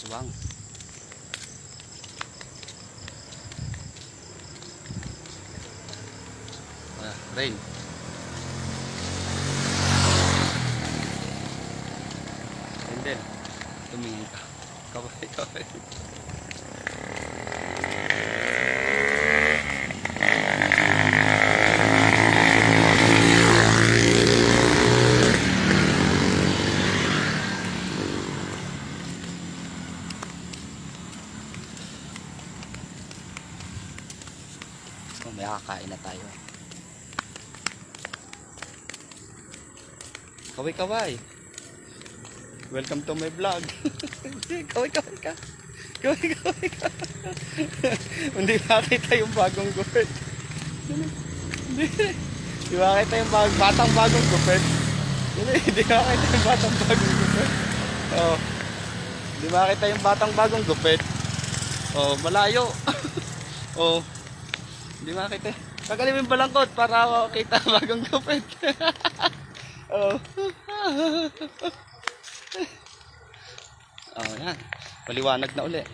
aswang. Rain. Hindi. Tumingin ka. Kaway. May kakain na tayo. Kaway. Welcome to my vlog. Kaway ka. Kaway ka. Hindi makita yung bagong gupit. Hindi makita yung batang bagong gupit. Hindi makita yung batang bagong gupit. Oh. Hindi makita yung batang bagong gupit. Oh, malayo. Oh. Hindi makita. Tagalin yung balangkot para makita bagong gupit. Oh. Oh, yan. Paliwanag na uli.